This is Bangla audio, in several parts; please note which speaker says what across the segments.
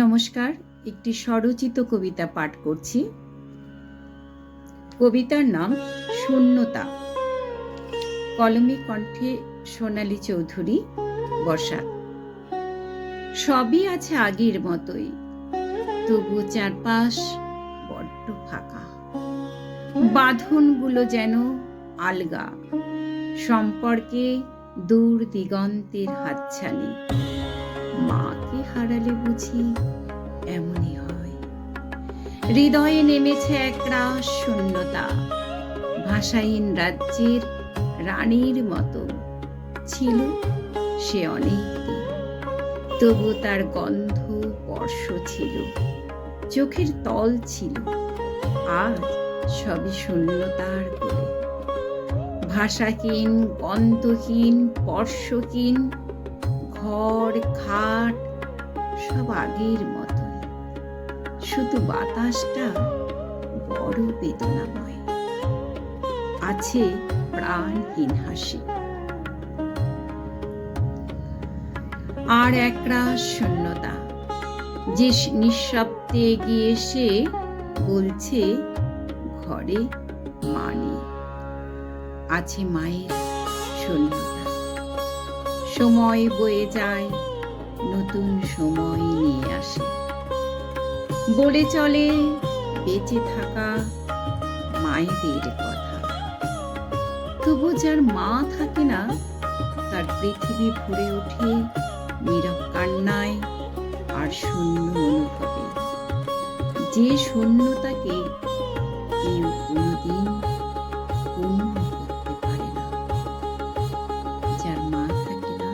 Speaker 1: নমস্কার, একটি স্বরচিত কবিতা পাঠ করছি। কবিতার নাম শূন্যতা। কলমে কণ্ঠে সোনালী চৌধুরী, বর্ষা। সবই আছে আগের মতোই, তবু চারপাশ বড্ড ফাঁকা। বাঁধনগুলো যেন আলগা, সম্পর্কে দূর দিগন্তের হাতছানি। মাকে হারালে বুঝি এমনই হয়। হৃদয়ে নেমেছে একরাশ শূন্যতা। ভাষাহীন রাজ্যের রানীর মতো ছিল সে অনেক দিন, তবু তার গন্ধ স্পর্শ ছিল, চোখের তল ছিল। আজ সবই শূন্যতার কোলে। ভাষাহীন, গন্ধহীন, স্পর্শহীন, ঘর খাট সব আগের মতোই, শুধু বাতাসটা বড় বেদনাময়। আছে প্রাণহীন হাসি আর একরাশ শূন্যতা, যে নিঃশব্দে এগিয়ে এসে বলছে ঘরে মা নেই। আছে মায়ের শূন্যতা। সময় বয়ে যায়, নতুন সময় নিয়ে আসে, বলে চলে বেঁচে থাকা মায়েদের কথা। তবু যার মা থাকে না, তার পৃথিবী ভরে ওঠে নীরব কান্নায় আর শূন্য অনুভবে। যে শূন্যতাকে কেউ কোনোদিন পূর্ণ করতে পারে না। যার মা থাকে না,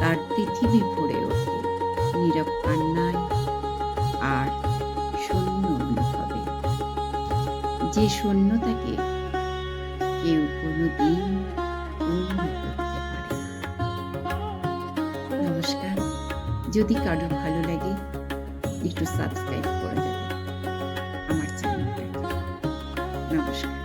Speaker 1: তার পৃথিবী ভরে ওঠে নীরব কান্নায় আর শূন্য অনুভবে। যে শূন্যতাকে কেউ কোনোদিন পূর্ণ করতে পারে না। নমস্কার, যদি কারোর ভালো লাগে একটু সাবস্ক্রাইব করে দেবেন আমার চ্যানেলটাকে। নমস্কার।